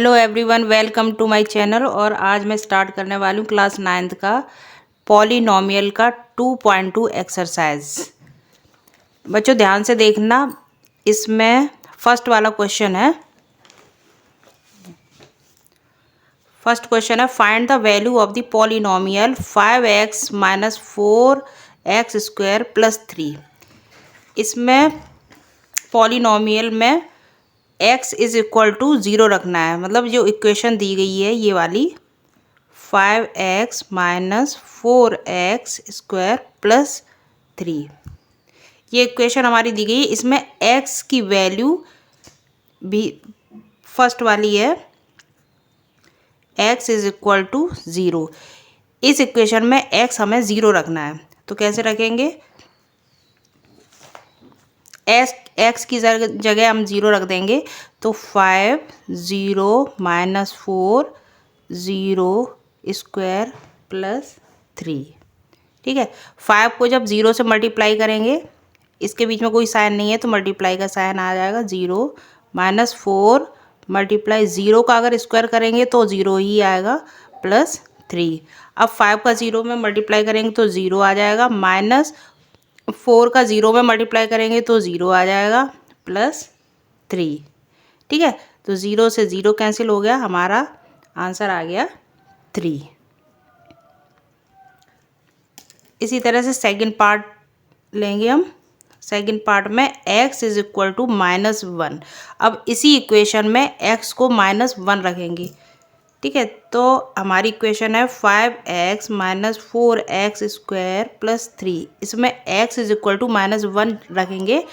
Hello everyone, welcome to my channel. और आज मैं स्टार्ट करने वाली हूँ क्लास 9th का पॉलिनोमियल का 2.2 एक्सरसाइज। बच्चों ध्यान से देखना, इसमें फर्स्ट वाला क्वेश्चन है। फर्स्ट क्वेश्चन है, find the value of the polynomial 5x minus 4x square plus 3। इसमें पॉलिनोमियल में x इज इक्वल टू 0 रखना है। मतलब जो इक्वेशन दी गई है ये वाली 5x minus 4x square plus 3, ये इक्वेशन हमारी दी गई है। इसमें x की वैल्यू भी फर्स्ट वाली है, x इज इक्वल टू 0। इस इक्वेशन में x हमें 0 रखना है, तो कैसे रखेंगे? x की जगह हम 0 रख देंगे, तो 5 0 माइनस 4 0 स्क्वायर प्लस 3। ठीक है, 5 को जब 0 से मल्टीप्लाई करेंगे, इसके बीच में कोई साइन नहीं है तो मल्टीप्लाई का साइन आ जाएगा 0 माइनस 4 मल्टीप्लाई 0 का अगर स्क्वायर करेंगे तो 0 ही आएगा प्लस 3। अब 5 का 0 में मल्टीप्लाई करेंगे तो 0 आ जाएगा, माइनस 4 का 0 में मल्टीप्लाई करेंगे तो 0 आ जाएगा प्लस 3। ठीक है, तो 0 से 0 कैंसिल हो गया, हमारा आंसर आ गया 3। इसी तरह से सेकंड पार्ट लेंगे हम। सेकंड पार्ट में x इज इक्वल टू -1। अब इसी इक्वेशन में x को -1 रखेंगे। ठीक है, तो हमारी इक्वेशन है 5x minus 4x square plus 3। इसमें x इज इक्वल टू -1 रखेंगे,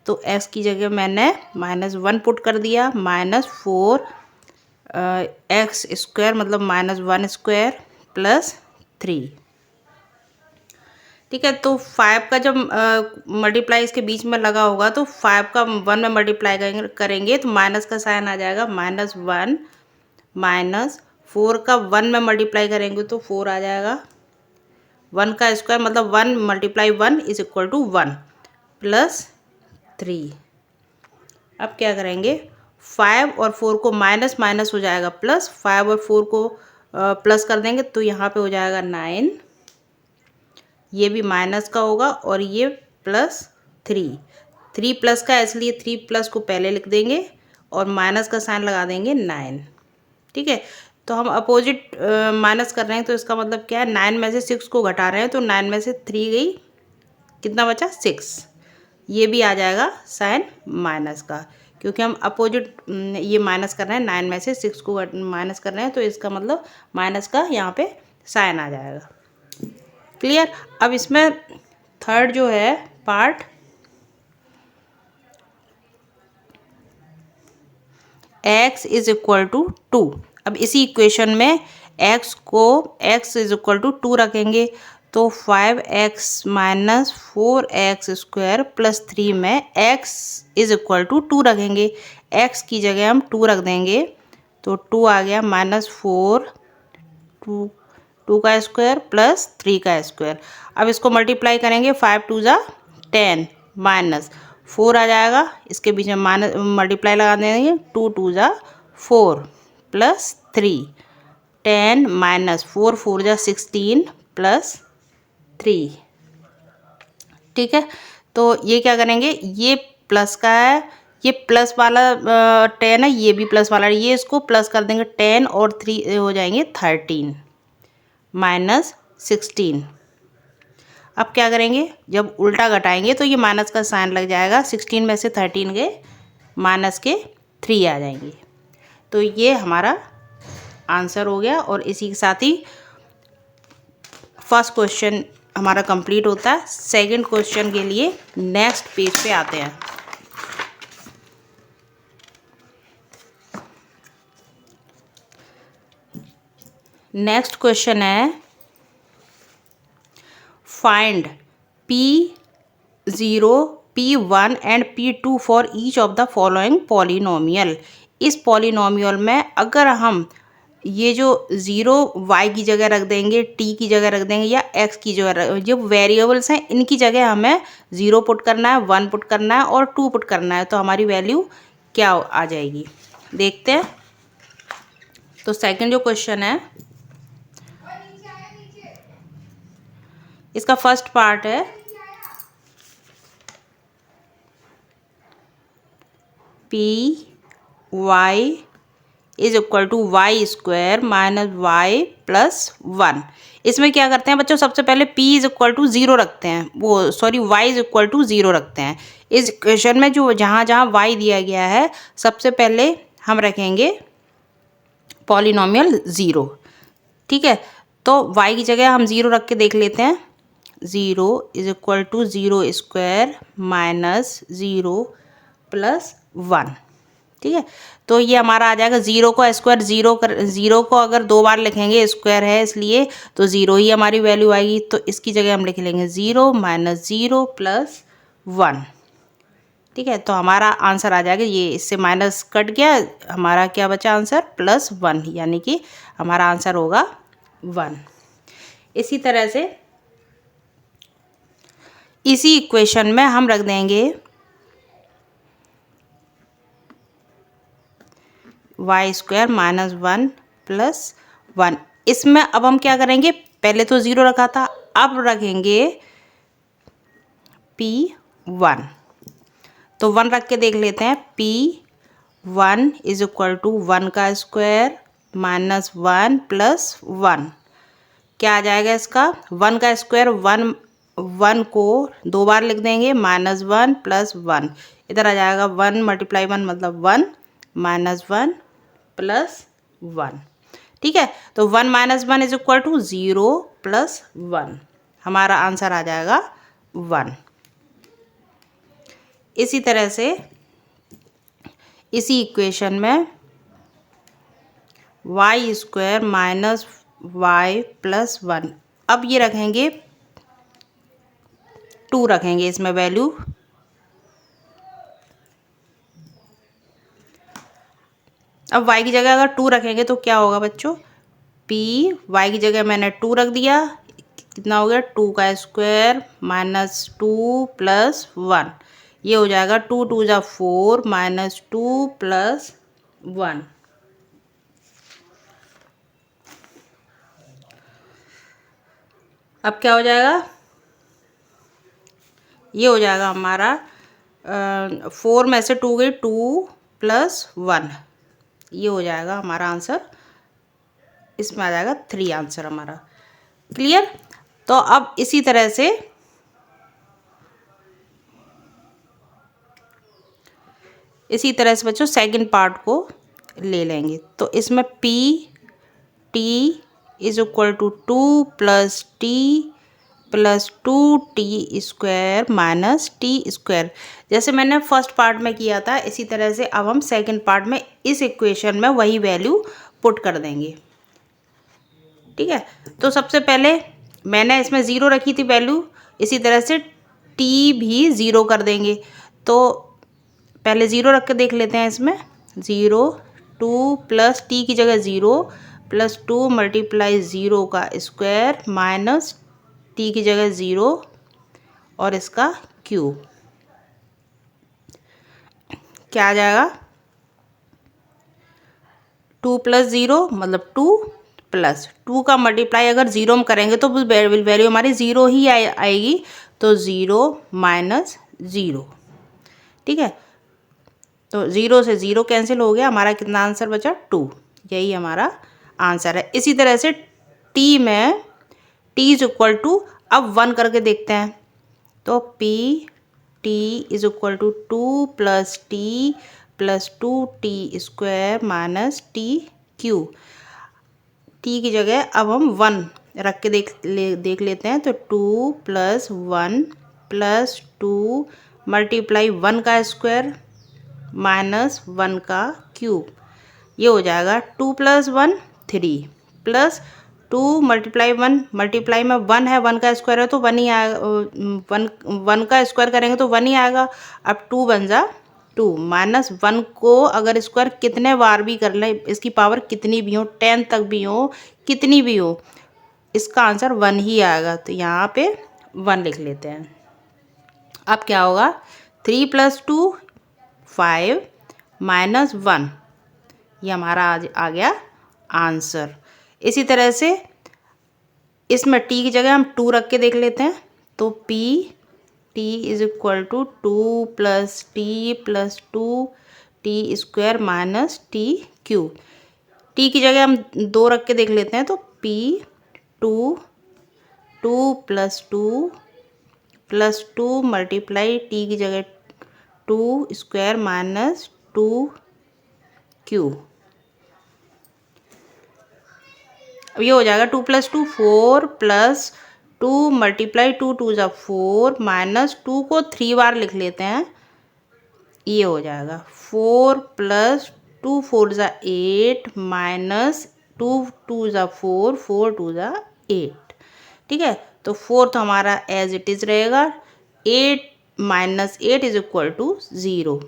तो x की जगह मैंने -1 पुट कर दिया, माइनस 4x स्क्वायर मतलब -1 स्क्वायर प्लस 3। ठीक है, तो 5 का जब मल्टीप्लाई इसके बीच में लगा होगा तो 5 का 1 में मल्टीप्लाई करेंगे तो माइनस का साइन आ जाएगा, -1 माइनस 4 का 1 में मल्टीप्लाई करेंगे तो 4 आ जाएगा। 1 का स्क्वायर मतलब 1 multiply 1 is equal to 1 plus 3। अब क्या करेंगे, 5 और 4 को माइनस माइनस हो जाएगा प्लस, 5 और 4 को प्लस कर देंगे तो यहाँ पे हो जाएगा 9, ये भी माइनस का होगा और ये प्लस 3 प्लस का, इसलिए 3 प्लस को पहले लिख देंगे और माइनस का साइन लगा देंगे 9। ठीक है, तो हम अपोजिट माइनस कर रहे हैं तो इसका मतलब क्या है, 9 में से 6 को घटा रहे हैं तो 9 में से 3 गई, कितना बचा 6। ये भी आ जाएगा साइन माइनस का, क्योंकि हम अपोजिट ये माइनस कर रहे हैं, 9 में से 6 को माइनस कर रहे हैं तो इसका मतलब माइनस का यहाँ पे साइन आ जाएगा। क्लियर। अब इसमें थर्ड जो है part, x is equal to 2। अब इसी इक्वेशन में x को x इज इक्वल टू 2 रखेंगे, तो 5x minus 4x square plus 3 में x इज इक्वल टू 2 रखेंगे। x की जगह हम 2 रख देंगे, तो 2 आ गया -4 2 का स्क्वायर प्लस 3 का स्क्वायर। अब इसको मल्टीप्लाई करेंगे, 5 2 ज़ा 10 माइनस 4 आ जाएगा, इसके बीच में माइनस मल्टीप्लाई लगा देंगे, 2 2 ज़ा 4 प्लस 3, 10 माइनस 4 4 ज़ा 16 प्लस 3। ठीक है, तो ये क्या करेंगे, ये प्लस का है, ये प्लस वाला 10 है, ये भी प्लस वाला है, ये इसको प्लस कर देंगे, 10 और 3 हो जाएंगे 13 माइनस 16। अब क्या करेंगे, जब उल्टा घटाएंगे तो ये माइनस का साइन लग जाएगा, 16 में से 13 गए, माइनस के 3 आ जाएंगे। तो ये हमारा आंसर हो गया और इसी के साथ ही फर्स्ट क्वेश्चन हमारा कंप्लीट होता है। सेकंड क्वेश्चन के लिए नेक्स्ट पेज पे आते हैं। नेक्स्ट क्वेश्चन है, find P0 P1 and P2 for each of the following polynomial. इस पॉलिनोमियल में अगर हम ये जो 0 y की जगह रख देंगे, t की जगह रख देंगे या x की जगह, जो वेरिएबल्स हैं इनकी जगह हमें 0 पुट करना है, 1 पुट करना है और 2 पुट करना है, तो हमारी वैल्यू क्या आ जाएगी देखते हैं। तो सेकंड जो क्वेश्चन है इसका फर्स्ट पार्ट है P Y is equal to Y square minus Y plus one. इसमें क्या करते हैं बच्चों, सबसे पहले p is equal to zero रखते हैं, वो sorry y is equal to zero रखते हैं। इस इक्वेशन में जो जहाँ जहाँ y दिया गया है सबसे पहले हम रखेंगे पॉलिनोमियल ज़ीरो। ठीक है, तो y की जगह हम ज़ीरो रख के देख लेते हैं। Zero is equal to zero square minus zero plus one. ठीक है, तो ये हमारा आ जाएगा ज़ीरो को स्क्वायर ज़ीरो को अगर दो बार लिखेंगे स्क्वायर है इसलिए तो ज़ीरो ही हमारी वैल्यू आएगी। तो इसकी जगह हम लिख लेंगे zero minus zero plus one. ठीक है, तो हमारा आंसर आ जाएगा, ये इससे माइनस कट गया, हमारा क्या बचा आंसर प्लस वन, यानी कि हमारा आंसर होगा वन। इसी तरह से इसी इक्वेशन में हम रख देंगे Y square minus one plus one. इसमें अब हम क्या करेंगे, पहले तो ज़ीरो रखा था, अब रखेंगे पी वन। तो वन रख के देख लेते हैं। P one is equal to one का square minus one plus one. क्या आ जाएगा इसका, वन का स्क्वायर वन, वन को दो बार लिख देंगे माइनस वन प्लस वन। इधर आ जाएगा वन मल्टीप्लाई वन मतलब one minus one plus one. ठीक है, तो one minus one is equal to zero plus one. हमारा आंसर आ जाएगा वन। इसी तरह से इसी इक्वेशन में Y square minus Y plus one, अब ये रखेंगे टू रखेंगे इसमें वैल्यू। अब y की जगह अगर टू रखेंगे तो क्या होगा बच्चों, p y की जगह मैंने टू रख दिया, कितना हो गया टू का square minus two plus one. ये हो जाएगा टू टू जा four minus two plus one. अब क्या हो जाएगा, ये हो जाएगा हमारा फोर में से टू गई टू प्लस वन, ये हो जाएगा हमारा आंसर। इसमें आ जाएगा थ्री आंसर हमारा। क्लियर। तो अब इसी तरह से बच्चों सेकंड पार्ट को ले लेंगे। तो इसमें p t is equal to two plus T plus two T square minus T square. जैसे मैंने फर्स्ट पार्ट में किया था इसी तरह से अब हम सेकंड पार्ट में इस इक्वेशन में वही वैल्यू पुट कर देंगे। ठीक है, तो सबसे पहले मैंने इसमें ज़ीरो रखी थी वैल्यू, इसी तरह से टी भी ज़ीरो कर देंगे। तो पहले ज़ीरो रख के देख लेते हैं। इसमें ज़ीरो टू प्लस टी की जगह zero plus two multiply zero का स्क्वायर माइनस टी की जगह ज़ीरो और इसका क्यूब। क्या आ जाएगा, टू प्लस ज़ीरो मतलब टू प्लस टू का मल्टीप्लाई अगर ज़ीरो में करेंगे तो वैल्यू हमारी ज़ीरो ही आएगी। तो ज़ीरो माइनस ज़ीरो। ठीक है, तो ज़ीरो से ज़ीरो कैंसिल हो गया, हमारा कितना आंसर बचा टू, यही हमारा आंसर है। इसी तरह से टी में टी इज इक्वल टू, अब वन करके देखते हैं। तो P T is equal to two plus T plus two T square minus T cube. T की जगह अब हम वन रख के देख लेते हैं। तो two plus one plus two multiply one का स्क्वायर माइनस वन का क्यूब, ये हो जाएगा two plus one three plus two multiply multiply में वन है, वन का स्क्वायर है तो वन ही आएगा, वन का स्क्वायर करेंगे तो वन ही आएगा। अब टू बन जा टू माइनस वन को अगर स्क्वायर कितने बार भी कर लें, इसकी पावर कितनी भी हो, 10 तक भी हो, कितनी भी हो, इसका आंसर वन ही आएगा। तो यहाँ पे वन लिख लेते हैं। अब क्या होगा, three plus two five minus one, ये हमारा आ गया आंसर। इसी तरह से इसमें टी की जगह हम 2 रख के देख लेते हैं। तो P T is equal to 2 plus T plus 2 T square minus T cube. T की जगह हम 2 रख के देख लेते हैं। तो P 2 plus two multiply T की जगह 2 स्क्वायर माइनस 2 क्यू। अब ये हो जाएगा 2 प्लस 2 4 प्लस 2 मल्टीप्लाई 2 2 जा 4 माइनस 2 को 3 बार लिख लेते हैं। ये हो जाएगा 4 प्लस 2 4 जा 8 माइनस 2 2 जा 4 4 2 जा 8। ठीक है, तो 4 तो हमारा एज इट इज रहेगा। 8 minus 8 is equal to 0।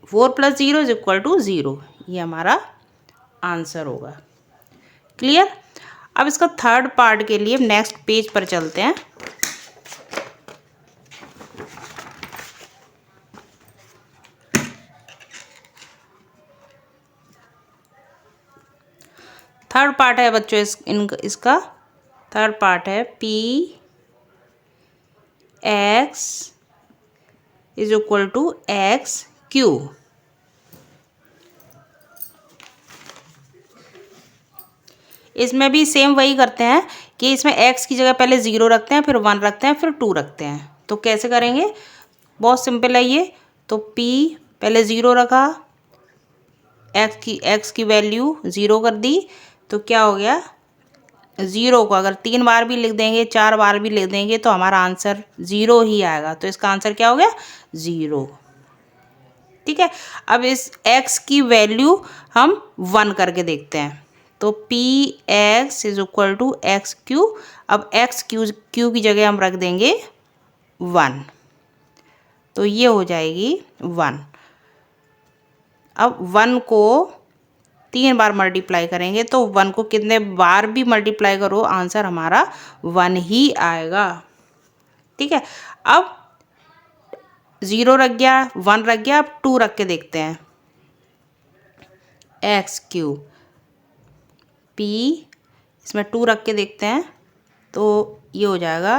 4 plus 0 is equal to 0। ये हमारा आंसर होगा। क्लियर। अब इसका थर्ड पार्ट के लिए नेक्स्ट पेज पर चलते हैं। थर्ड पार्ट है बच्चों इसका थर्ड पार्ट है P x is equal to X cube. इसमें भी सेम वही करते हैं कि इसमें x की जगह पहले 0 रखते हैं, फिर 1 रखते हैं, फिर 2 रखते हैं। तो कैसे करेंगे, बहुत सिंपल है ये। तो p पहले 0 रखा, x की वैल्यू 0 कर दी, तो क्या हो गया 0 को अगर 3 बार भी लिख देंगे 4 बार भी लिख देंगे तो हमारा आंसर 0 ही आएगा। तो इसका आंसर क्या हो गया 0। ठीक है, अब इस x की वैल्यू हम 1 करके देखते हैं। तो P x is equal to X cube. अब एक्स क्यू की जगह हम रख देंगे 1, तो ये हो जाएगी 1। अब 1 को 3 बार मल्टीप्लाई करेंगे तो 1 को कितने बार भी मल्टीप्लाई करो आंसर हमारा 1 ही आएगा। ठीक है, अब 0 रख गया, 1 रख गया, अब 2 रख के देखते हैं। एक्स क्यू पी इसमें 2 रख के देखते हैं तो ये हो जाएगा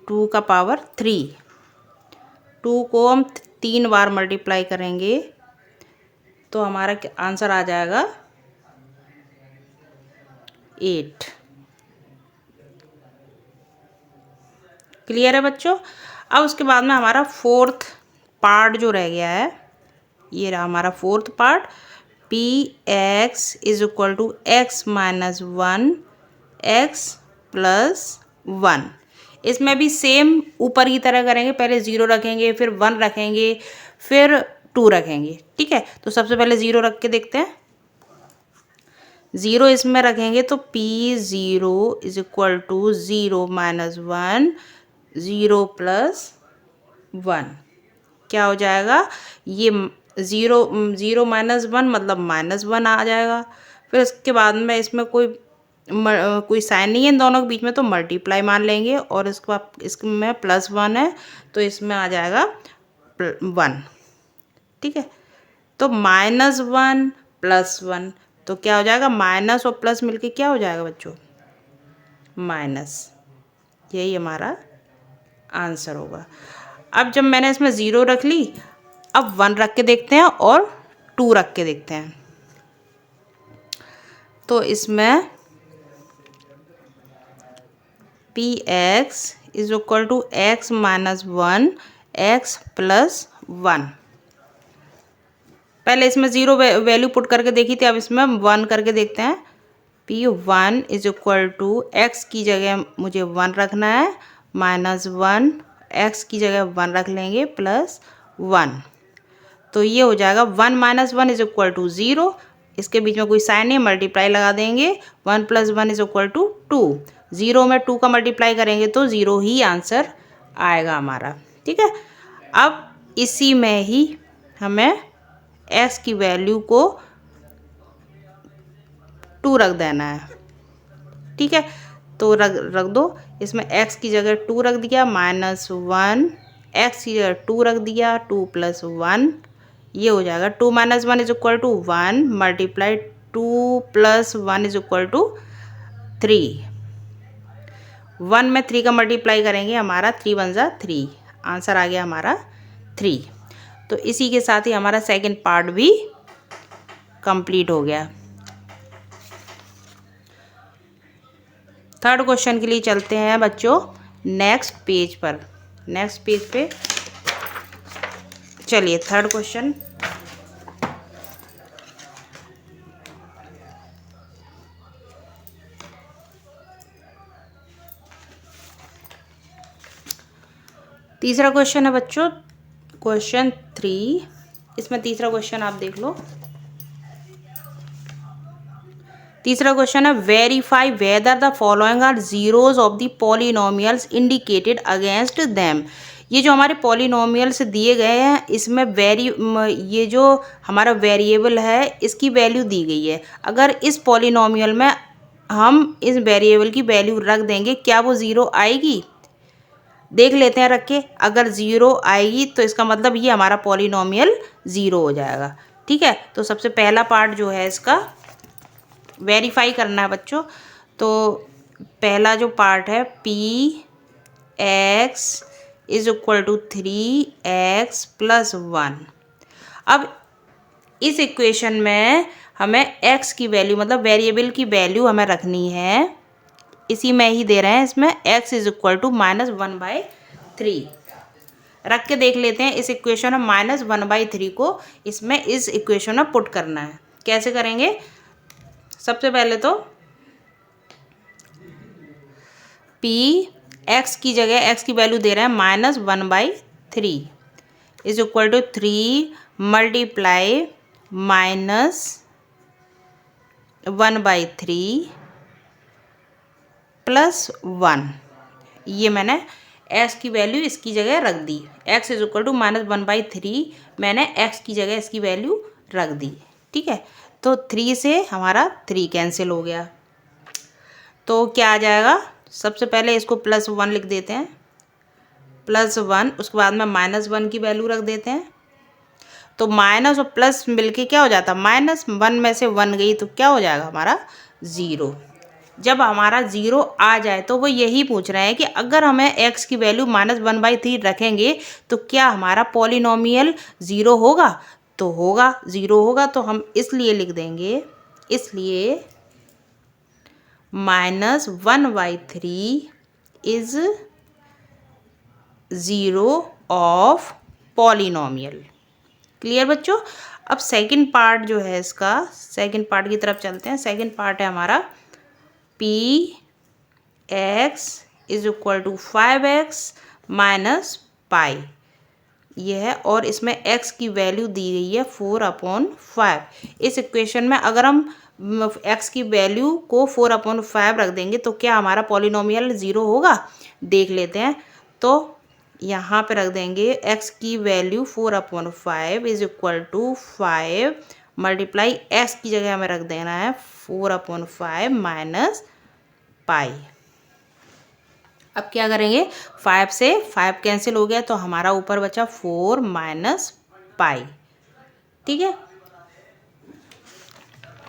2 का पावर 3। 2 को हम 3 बार मल्टीप्लाई करेंगे तो हमारा आंसर आ जाएगा 8। क्लियर है बच्चों। अब उसके बाद में हमारा फोर्थ पार्ट जो रह गया है, ये रहा हमारा fourth part. P x is equal to x minus 1 x plus 1। इसमें भी सेम ऊपर की तरह करेंगे, पहले 0 रखेंगे, फिर 1 रखेंगे, फिर 2 रखेंगे। ठीक है, तो सबसे पहले 0 रख के देखते हैं। 0 इसमें रखेंगे तो P 0 is equal to 0 minus 1 0 plus 1। क्या हो जाएगा, ये 0 माइनस 1 मतलब माइनस 1 आ जाएगा। फिर उसके बाद में इसमें कोई साइन नहीं है इन दोनों के बीच में, तो मल्टीप्लाई मान लेंगे, और इसके बाद इसमें प्लस 1 है तो इसमें आ जाएगा 1। ठीक है, तो माइनस 1 प्लस 1, तो क्या हो जाएगा माइनस और प्लस मिलके क्या हो जाएगा बच्चों माइनस। यही हमारा आंसर होगा। अब जब मैंने इसमें 0 रख ली, अब 1 रख के देखते हैं और 2 रख के देखते हैं। तो इसमें p x is equal to x minus 1 x plus 1। पहले इसमें 0 वैल्यू पुट करके देखी थी, अब इसमें 1 करके देखते हैं। P 1 is equal to x की जगह मुझे 1 रखना है, माइनस 1 एक्स की जगह 1 रख लेंगे प्लस 1। तो ये हो जाएगा 1 माइनस 1 इज इक्वल टू 0। इसके बीच में कोई साइन नहीं, मल्टीप्लाई लगा देंगे। 1 प्लस 1 इज इक्वल टू 2। 0 में 2 का मल्टीप्लाई करेंगे तो 0 ही आंसर आएगा हमारा। ठीक है, अब इसी में ही हमें x की वैल्यू को 2 रख देना है। ठीक है, तो रख दो। इसमें x की जगह 2 रख दिया, माइनस 1 x की जगह 2 रख दिया, 2 प्लस 1 ये हो जाएगा 2 minus 1 is equal to 1 multiply 2 plus 1 is equal to 3। 1 में 3 का मल्टीप्लाई करेंगे, हमारा 3 वन ज़ा 3, आंसर आ गया हमारा 3। तो इसी के साथ ही हमारा सेकंड पार्ट भी कंप्लीट हो गया। थर्ड क्वेश्चन के लिए चलते हैं बच्चों नेक्स्ट पेज पर। नेक्स्ट पेज पे चलिए थर्ड क्वेश्चन। तीसरा क्वेश्चन है बच्चों क्वेश्चन 3। इसमें तीसरा क्वेश्चन आप देख लो। तीसरा क्वेश्चन है verify whether the following are zeros of the polynomials indicated against them. ये जो हमारे पॉलिनोमियल्स दिए गए हैं इसमें ये जो हमारा वेरिएबल है इसकी वैल्यू दी गई है। अगर इस पॉलिनोमियल में हम इस वेरिएबल की वैल्यू रख देंगे क्या वो ज़ीरो आएगी? देख लेते हैं रख के। अगर ज़ीरो आएगी तो इसका मतलब ये हमारा पॉलिनोमियल ज़ीरो हो जाएगा। ठीक है, तो सबसे पहला पार्ट जो है इसका वेरीफाई करना है बच्चों। तो पहला जो पार्ट है P x is equal to 3x plus 1। अब इस इक्वेशन में हमें x की वैल्यू मतलब वेरिएबल की वैल्यू हमें रखनी है। इसी में ही दे रहे हैं, इसमें x इज इक्वल टू -1/3 रख के देख लेते हैं। इस इक्वेशन में -1/3 को इसमें इस इक्वेशन में पुट करना है। कैसे करेंगे? सबसे पहले तो p x की जगह x की वैल्यू दे रहे हैं -1/3 is equal to 3 multiply -1/3 plus 1। ये मैंने x की वैल्यू इसकी जगह रख दी। x इज इक्वल टू -1/3 मैंने x की जगह इसकी वैल्यू रख दी। ठीक है, तो 3 से हमारा 3 कैंसिल हो गया। तो क्या आ जाएगा? सबसे पहले इसको +1 लिख देते हैं, +1। उसके बाद में -1 की वैल्यू रख देते हैं। तो माइनस और प्लस मिलके क्या हो जाता है? -1 में से 1 गई तो क्या हो जाएगा हमारा? 0। जब हमारा 0 आ जाए तो वो यही पूछ रहे हैं कि अगर हमें x की वैल्यू -1/3 रखेंगे तो क्या हमारा पॉलिनोमियल 0 होगा? तो होगा, 0 होगा। तो हम इसलिए लिख देंगे, इसलिए -1/3 इज 0 ऑफ पॉलिनोमियल। क्लियर बच्चों? अब सेकंड पार्ट जो है इसका, सेकंड पार्ट की तरफ चलते हैं। सेकंड पार्ट है हमारा p x is equal to 5x minus pi. ये है, और इसमें x की वैल्यू दी गई है 4/5। इस इक्वेशन में अगर हम x की वैल्यू को 4/5 रख देंगे तो क्या हमारा पॉलिनोमियल 0 होगा? देख लेते हैं। तो यहाँ पे रख देंगे x की value 4/5 is equal to 5 multiply x की जगह हमें रख देना है 4/5 माइनस पाई। अब क्या करेंगे? 5 से 5 कैंसिल हो गया तो हमारा ऊपर बचा 4 माइनस पाई। ठीक है,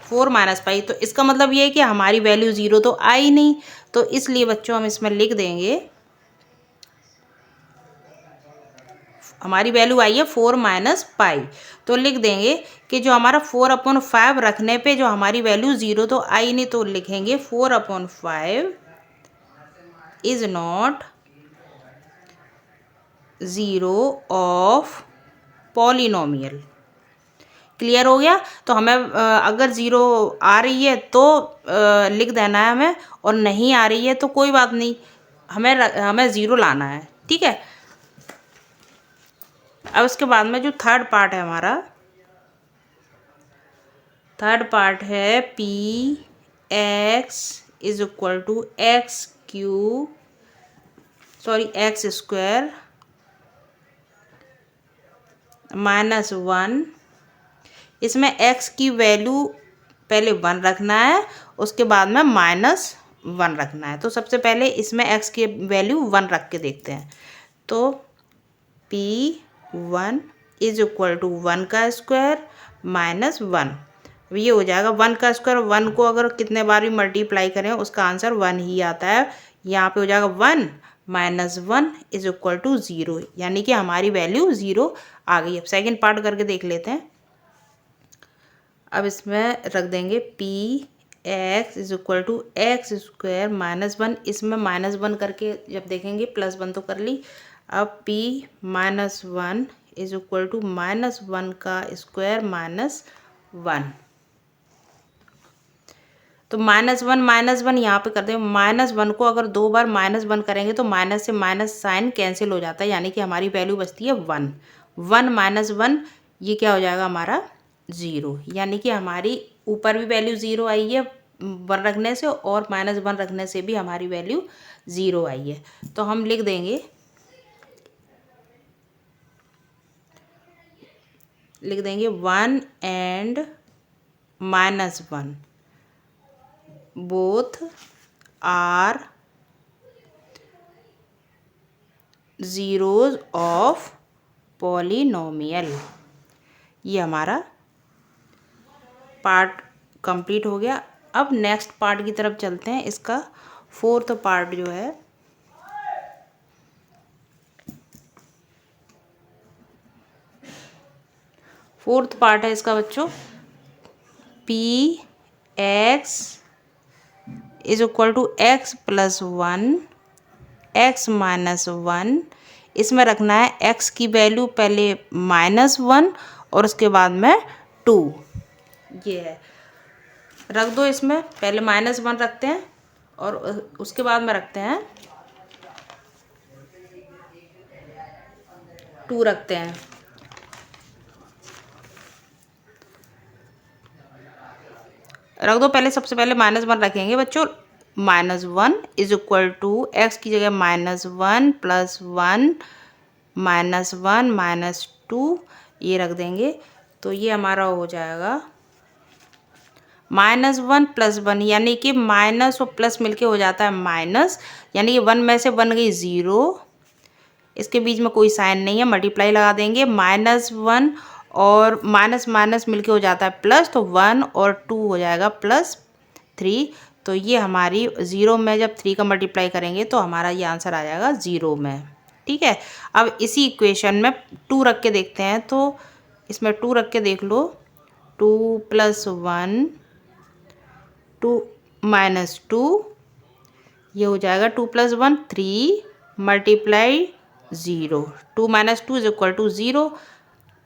4 माइनस पाई। तो इसका मतलब ये है कि हमारी वैल्यू 0 तो आई नहीं। तो इसलिए बच्चों हम इसमें लिख देंगे, हमारी वैल्यू आई है 4 माइनस पाई। तो लिख देंगे कि जो हमारा 4/5 रखने पे जो हमारी वैल्यू 0 तो आई नहीं, तो लिखेंगे 4/5 is not 0 of polynomial. Clear हो गया? तो हमें अगर 0 आ रही है तो लिख देना है हमें, और नहीं आ रही है तो कोई बात नहीं, हमें 0 लाना है। ठीक है, अब उसके बाद में जो थर्ड पार्ट है हमारा, थर्ड पार्ट है P x is equal to x square -1। इसमें x की वैल्यू पहले 1 रखना है, उसके बाद में -1 रखना है। तो सबसे पहले इसमें x की वैल्यू 1 रख के देखते हैं। तो P1 इज इक्वल टू 1 का स्क्वायर माइनस 1। ये हो जाएगा 1 का स्क्वायर, 1 को अगर कितने बार भी मल्टीप्लाई करें उसका आंसर 1 ही आता है। यहाँ पे हो जाएगा 1 माइनस 1 इज इक्वल टू 0, यानी कि हमारी वैल्यू 0 आ गई। अब सेकेंड पार्ट करके देख लेते हैं। अब इसमें रख देंगे p x is equal to x square minus 1। इसमें माइनस 1 करके जब देखेंगे प्लस 1 तो कर ली। अब p minus 1 is equal to minus 1 का स्क्वायर माइनस 1। तो माइनस वन यहाँ पे कर दें। माइनस 1 को अगर 2 बार माइनस 1 करेंगे तो माइनस से माइनस साइन कैंसिल हो जाता है, यानी कि हमारी वैल्यू बचती है 1। 1 माइनस 1 ये क्या हो जाएगा हमारा 0, यानी कि हमारी ऊपर भी वैल्यू 0 आई है 1 रखने से और माइनस 1 रखने से भी हमारी वैल्यू 0 आई है। तो हम लिख देंगे 1 and minus 1 both are zeros of polynomial। ये हमारा पार्ट कंप्लीट हो गया। अब नेक्स्ट पार्ट की तरफ चलते हैं। इसका फोर्थ पार्ट जो है इसका बच्चों p x is equal to x plus 1 x minus 1। इसमें रखना है x की वैल्यू पहले -1 और उसके बाद में 2। ये है, रख दो। इसमें पहले -1 रखते हैं और उसके बाद में रखते हैं 2 रखते हैं। रख दो। पहले सबसे पहले -1 रखेंगे बच्चों। -1 इज इक्वल टू एक्स की जगह -1 प्लस 1 -1 माइनस 2 ये रख देंगे। तो ये हमारा हो जाएगा -1 प्लस 1, यानी कि माइनस और प्लस मिलके हो जाता है माइनस, यानी कि 1 में से बन गई 0। इसके बीच में कोई साइन नहीं है, मल्टीप्लाई लगा देंगे। -1 और माइनस माइनस मिलके हो जाता है प्लस, तो 1 और 2 हो जाएगा +3। तो ये हमारी 0 में जब 3 का मल्टीप्लाई करेंगे तो हमारा ये आंसर आ जाएगा 0 में। ठीक है। अब इसी इक्वेशन में 2 रख के देखते हैं। तो इसमें 2 रख के देख लो। 2 + 1 2 माइनस 2 ये हो जाएगा 2 + 1 3 मल्टीप्लाई 0। 2 - 2 is equal to 0।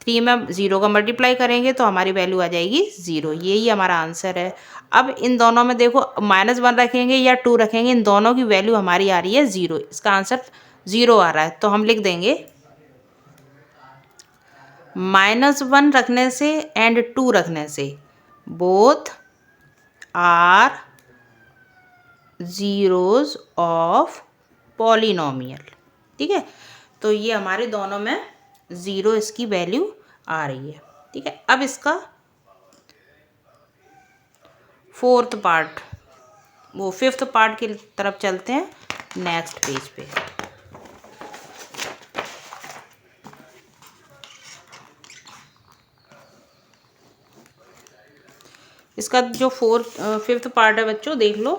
3 में 0 का मल्टीप्लाई करेंगे तो हमारी वैल्यू आ जाएगी 0। यही हमारा आंसर है। अब इन दोनों में देखो -1 रखेंगे या 2 रखेंगे, इन दोनों की वैल्यू हमारी आ रही है 0। इसका आंसर 0 आ रहा है। तो हम लिख देंगे -1 रखने से एंड 2 रखने से both are zeros of polynomial. ठीक है। तो ये हमारे दोनों में 0 इसकी वैल्यू आ रही है। ठीक है। अब इसका फोर्थ पार्ट, वो फिफ्थ पार्ट की तरफ चलते हैं नेक्स्ट पेज पे। इसका जो फिफ्थ पार्ट है बच्चों देख लो।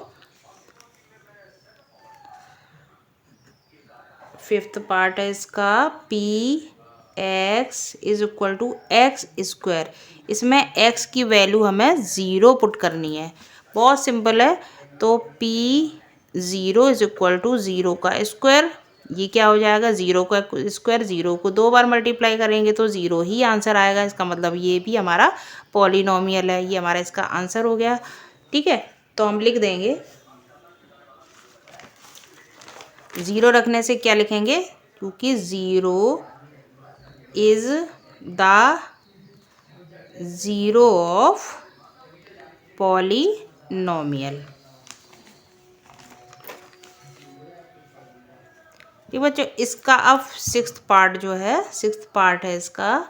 फिफ्थ पार्ट है इसका px is equal to x square. इसमें x की वैल्यू हमें 0 पुट करनी है। बहुत सिंपल है। तो p0 इज इक्वल टू 0 का स्क्वायर। ये क्या हो जाएगा 0 का स्क्वायर। 0 को 2 बार मल्टीप्लाई करेंगे तो 0 ही आंसर आएगा। इसका मतलब ये भी हमारा पॉलिनोमियल है। ये हमारा इसका आंसर हो गया। ठीक है। तो हम लिख देंगे 0 रखने से क्या लिखेंगे, क्योंकि 0 इज द 0 ऑफ पॉलिनोमियल। ठीक बच्चों। इसका अब सिक्स्थ पार्ट जो है, सिक्स्थ पार्ट है इसका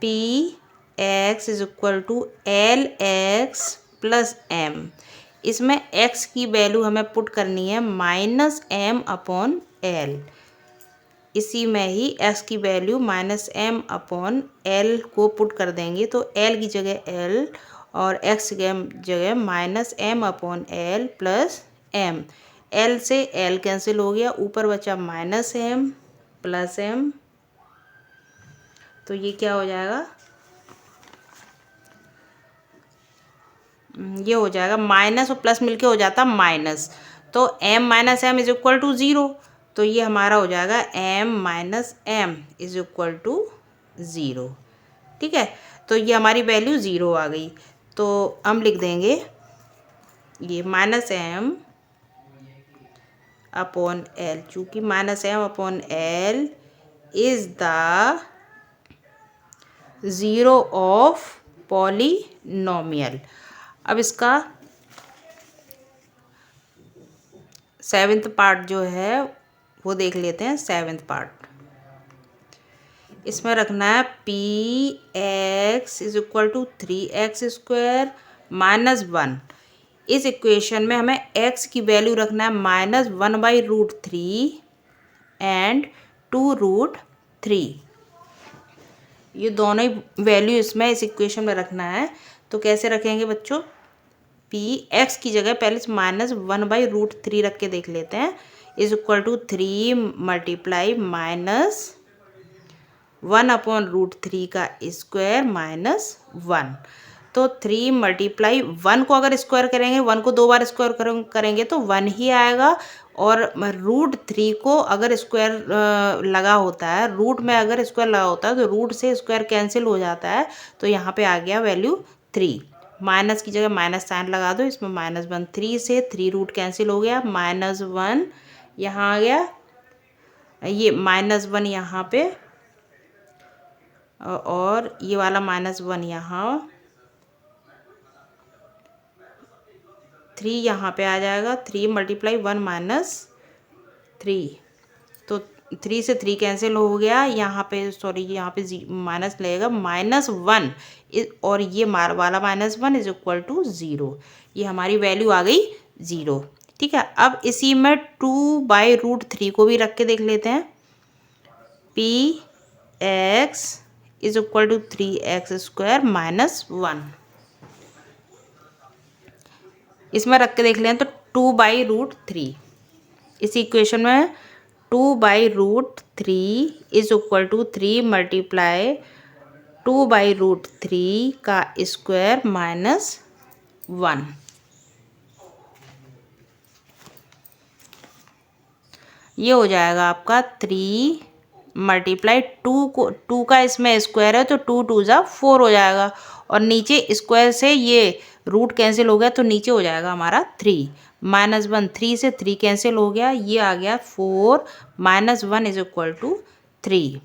px is equal to lx plus m। इसमें x की वैल्यू हमें पुट करनी है -m/l। इसी में ही x की वैल्यू -m/l को पुट कर देंगे, तो l की जगह l और x की जगह -m/l प्लस m। l से l कैंसिल हो गया, ऊपर बचा -m प्लस m, तो ये क्या हो जाएगा, ये हो जाएगा माइनस और प्लस मिलके हो जाता माइनस, तो m minus m is equal to zero, तो ये हमारा हो जाएगा m minus m is equal to zero. ठीक है, तो ये हमारी वैल्यू ज़ीरो आ गई, तो हम लिख देंगे ये -m अपॉन l, चूँकि -m upon l is the zero of polynomial. अब इसका सेवेंथ पार्ट जो है वो देख लेते हैं। सेवेंथ पार्ट इसमें रखना है px is equal to 3x² -1। इस इक्वेशन में हमें x की वैल्यू रखना है -1/√3 एंड 2√3। ये दोनों ही वैल्यू इसमें इस इक्वेशन में रखना है। तो कैसे रखेंगे बच्चों, x की जगह पहले से -1/√3 रख के देख लेते हैं, इज इक्वल टू 3 मल्टीप्लाई -1/√3 का स्क्वायर -1। तो 3 मल्टीप्लाई 1 को अगर स्क्वायर करेंगे, 1 को 2 बार स्क्वायर करेंगे तो 1 ही आएगा, और √3 को अगर स्क्वायर लगा होता है, रूट में अगर स्क्वायर लगा होता है तो रूट से स्क्वायर कैंसिल हो जाता है, तो यहाँ पे आ गया वैल्यू 3। माइनस की जगह माइनस साइन लगा दो, इसमें -1, 3 से 3 रूट कैंसिल हो गया, -1 यहाँ आ गया, ये -1 यहाँ पे, और ये वाला -1 यहाँ, 3 यहाँ पे आ जाएगा, 3 मल्टीप्लाई 1 - 3, तो 3 से 3 कैंसिल हो गया, यहाँ पे सॉरी यहाँ पे माइनस लगेगा, -1 और ये वाला -1 इज इक्वल टू 0। ये हमारी वैल्यू आ गई 0। ठीक है, अब इसी में 2/√3 को भी रख के देख लेते हैं। px is equal to 3x² -1, इसमें रख के देख लें तो 2/√3। इस इक्वेशन में 2/√3 इज इक्वल टू 3 मल्टीप्लाई 2/√3 का स्क्वायर -1। ये हो जाएगा आपका 3 मल्टीप्लाई 2 का इसमें स्क्वायर है तो 2 2 जा 4 हो जाएगा, और नीचे स्क्वायर से ये रूट कैंसिल हो गया तो नीचे हो जाएगा हमारा 3 -1, 3 से 3 कैंसिल हो गया, ये आ गया 4 -1 इज इक्वल टू 3।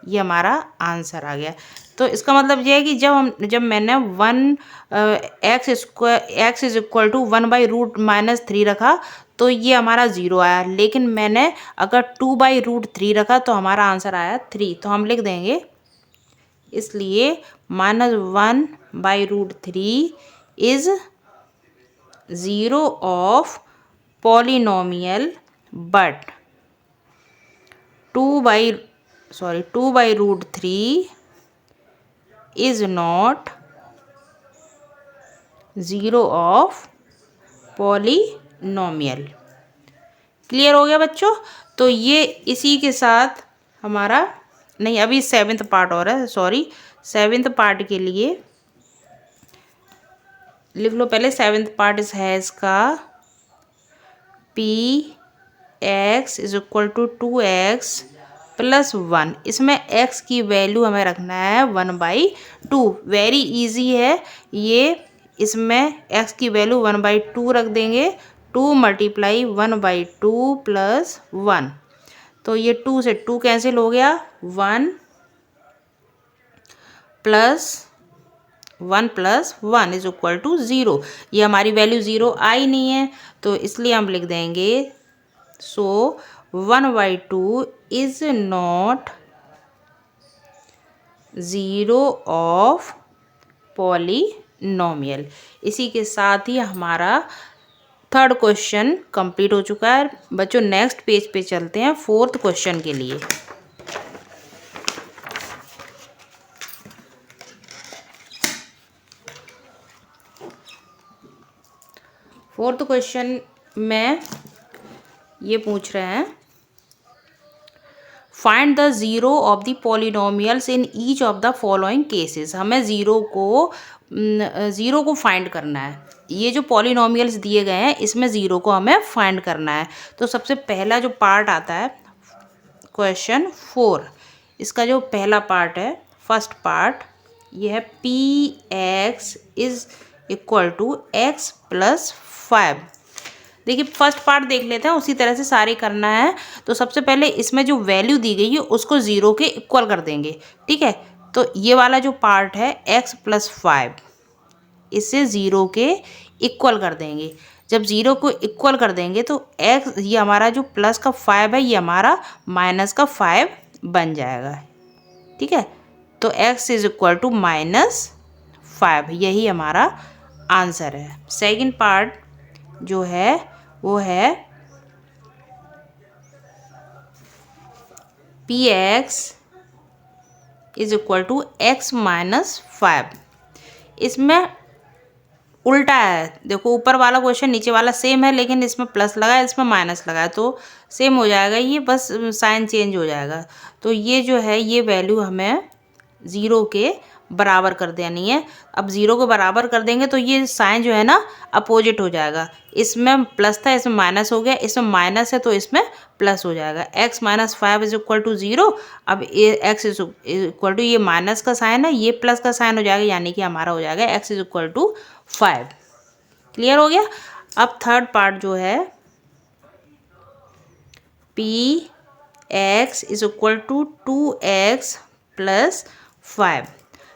ये हमारा आंसर आ गया। तो इसका मतलब ये है कि जब मैंने x इज इक्वल टू 1/√-3 रखा तो ये हमारा 0 आया, लेकिन मैंने अगर 2/√3 रखा तो हमारा आंसर आया 3। तो हम लिख देंगे, इसलिए -1/√3 is 0 of polynomial, but 2/√3 is not 0 of polynomial. Clear हो गया बच्चों? तो ये इसी के साथ हमारा, नहीं अभी सेवेंथ पार्ट और है, सॉरी, सेवेंथ पार्ट के लिए लिख लो पहले। सेवेंथ पार्ट है इसका px is equal to 2x + 1। इसमें x की वैल्यू हमें रखना है 1/2। वेरी इजी है ये। इसमें x की वैल्यू 1/2 रख देंगे, 2 मल्टीप्लाई 1/2 प्लस 1, तो ये 2 से 2 कैंसिल हो गया, 1 प्लस 1 इज इक्वल टू 0। ये हमारी वैल्यू 0 आई नहीं है, तो इसलिए हम लिख देंगे, सो 1/2 इज नॉट 0 ऑफ पॉलिनोमियल। इसी के साथ ही हमारा थर्ड क्वेश्चन कंप्लीट हो चुका है बच्चों। नेक्स्ट पेज पे चलते हैं फोर्थ क्वेश्चन के लिए। फोर्थ क्वेश्चन में ये पूछ रहे हैं, find the zero of the polynomials in each of the following cases. हमें ज़ीरो को फाइंड करना है। ये जो पॉलिनोमियल्स दिए गए हैं इसमें ज़ीरो को हमें फाइंड करना है। तो सबसे पहला जो पार्ट आता है क्वेश्चन 4, इसका जो पहला पार्ट है, फर्स्ट पार्ट, ये है P x is equal to x plus 5। देखिए फर्स्ट पार्ट देख लेते हैं, उसी तरह से सारे करना है। तो सबसे पहले इसमें जो वैल्यू दी गई है उसको ज़ीरो के इक्वल कर देंगे, ठीक है। तो ये वाला जो पार्ट है एक्स प्लस 5, इसे ज़ीरो के इक्वल कर देंगे। जब ज़ीरो को इक्वल कर देंगे तो एक्स, ये हमारा जो प्लस का 5 है, ये हमारा माइनस का 5 बन जाएगा, ठीक है। तो एक्स इज इक्वल टू -5, यही हमारा आंसर है। सेकंड पार्ट जो है वो है P x is equal to x minus 5। इसमें उल्टा है, देखो ऊपर वाला क्वेश्चन नीचे वाला सेम है, लेकिन इसमें प्लस लगा है, इसमें माइनस लगा है, तो सेम हो जाएगा, ये बस साइन चेंज हो जाएगा। तो ये जो है ये वैल्यू हमें ज़ीरो के बराबर कर देनी है। अब ज़ीरो को बराबर कर देंगे तो ये साइन जो है ना अपोजिट हो जाएगा। इसमें प्लस था, इसमें माइनस हो गया, इसमें माइनस है तो इसमें प्लस हो जाएगा। X minus 5 is equal to 0। अब एक्स इज इक्वल टू, ये माइनस का साइन है, ये प्लस का साइन हो जाएगा, यानी कि हमारा हो जाएगा x is equal to 5। Clear हो गया। अब थर्ड पार्ट जो है P x is equal to 2x plus 5।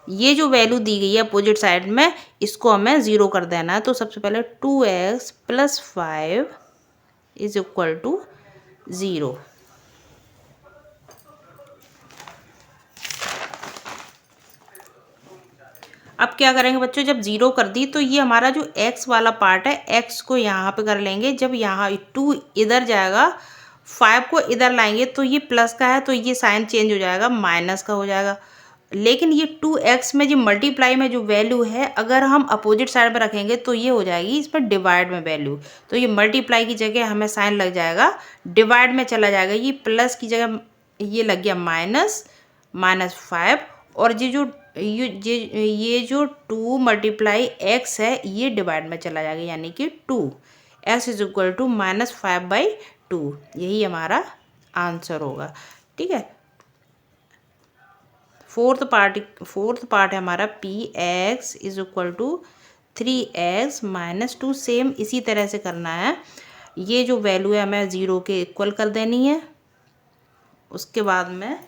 ये जो वैल्यू दी गई है अपोजिट साइड में, इसको हमें ज़ीरो कर देना है। तो सबसे पहले 2x plus 5 is equal to 0। अब क्या करेंगे बच्चों, जब ज़ीरो कर दी तो ये हमारा जो x वाला पार्ट है, x को यहाँ पे कर लेंगे। जब यहाँ 2 इधर जाएगा, 5 को इधर लाएंगे तो ये प्लस का है, तो ये साइन चेंज हो जाएगा, माइनस का हो जाएगा। लेकिन ये 2x में जो मल्टीप्लाई में जो वैल्यू है, अगर हम अपोजिट साइड में रखेंगे तो ये हो जाएगी इसमें डिवाइड में वैल्यू। तो ये मल्टीप्लाई की जगह हमें साइन लग जाएगा, डिवाइड में चला जाएगा। ये प्लस की जगह ये लग गया -5, और ये जो 2 मल्टीप्लाई एक्स है ये डिवाइड में चला जाएगा, यानी कि 2x इज इक्वल टू -5/2। यही हमारा आंसर होगा, ठीक है। फोर्थ पार्ट है हमारा p x is equal to 3x minus 2। Same इसी तरह से करना है। ये जो वैल्यू है हमें ज़ीरो के इक्वल कर देनी है। उसके बाद में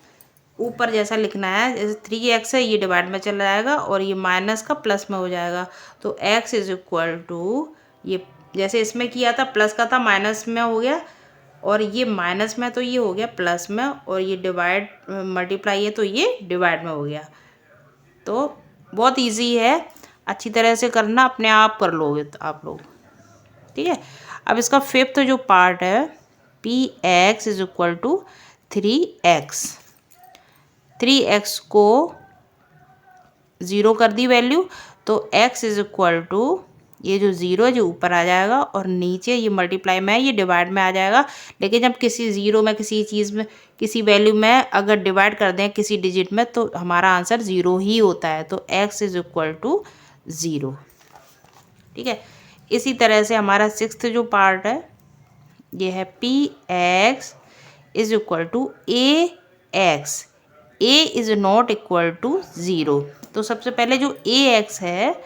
ऊपर जैसा लिखना है, जैसे 3x है ये डिवाइड में चला जाएगा और ये माइनस का प्लस में हो जाएगा। तो x इज इक्वल टू, ये जैसे इसमें किया था प्लस का था, माइनस में हो गया, और ये माइनस में तो ये हो गया प्लस में, और ये डिवाइड मल्टीप्लाई है तो ये डिवाइड में हो गया। तो बहुत इजी है, अच्छी तरह से करना, अपने आप कर लोगे तो आप लोग, ठीक है। अब इसका फिफ्थ जो पार्ट है P x is equal to 3x को ज़ीरो कर दी वैल्यू, तो x इज इक्वल टू, ये जो ज़ीरो है जो ऊपर आ जाएगा, और नीचे ये मल्टीप्लाई में है ये डिवाइड में आ जाएगा। लेकिन जब किसी ज़ीरो में, किसी चीज़ में, किसी वैल्यू में अगर डिवाइड कर दें किसी डिजिट में, तो हमारा आंसर ज़ीरो ही होता है। तो x इज इक्वल टू 0, ठीक है। इसी तरह से हमारा सिक्स्थ जो पार्ट है ये है P x is equal to a x, a is not equal to 0। तो सबसे पहले जो ax है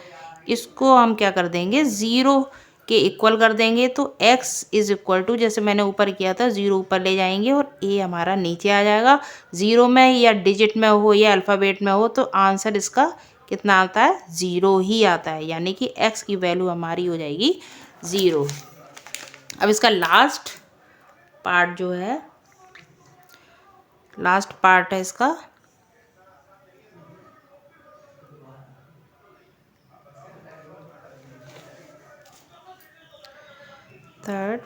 इसको हम क्या कर देंगे, 0 के इक्वल कर देंगे। तो x इज़ इक्वल टू, जैसे मैंने ऊपर किया था, 0 ऊपर ले जाएंगे और a हमारा नीचे आ जाएगा। 0 में या डिजिट में हो या अल्फ़ाबेट में हो तो आंसर इसका कितना आता है, 0 ही आता है, यानी कि x की वैल्यू हमारी हो जाएगी 0। अब इसका लास्ट पार्ट जो है, लास्ट पार्ट है इसका थर्ड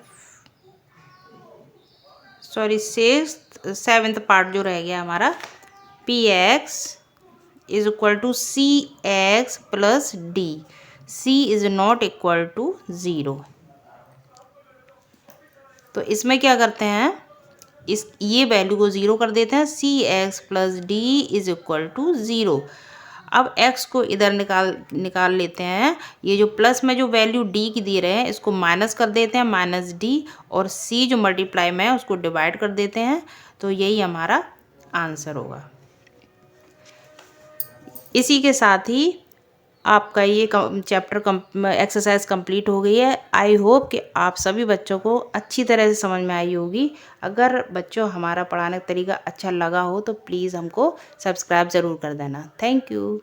सॉरी सेवेंथ पार्ट जो रह गया हमारा, p x is equal to c x plus d, c is not equal to 0। तो इसमें क्या करते हैं, ये वैल्यू को 0 कर देते हैं, C x plus D is equal to 0। अब x को इधर निकाल लेते हैं, ये जो प्लस में जो वैल्यू d की दे रहे हैं इसको माइनस कर देते हैं, माइनस d, और c जो मल्टीप्लाई में है उसको डिवाइड कर देते हैं, तो यही हमारा आंसर होगा। इसी के साथ ही आपका ये चैप्टर एक्सरसाइज कंप्लीट हो गई है। आई होप कि आप सभी बच्चों को अच्छी तरह से समझ में आई होगी। अगर बच्चों हमारा पढ़ाने का तरीका अच्छा लगा हो तो प्लीज़ हमको सब्सक्राइब ज़रूर कर देना। Thank you.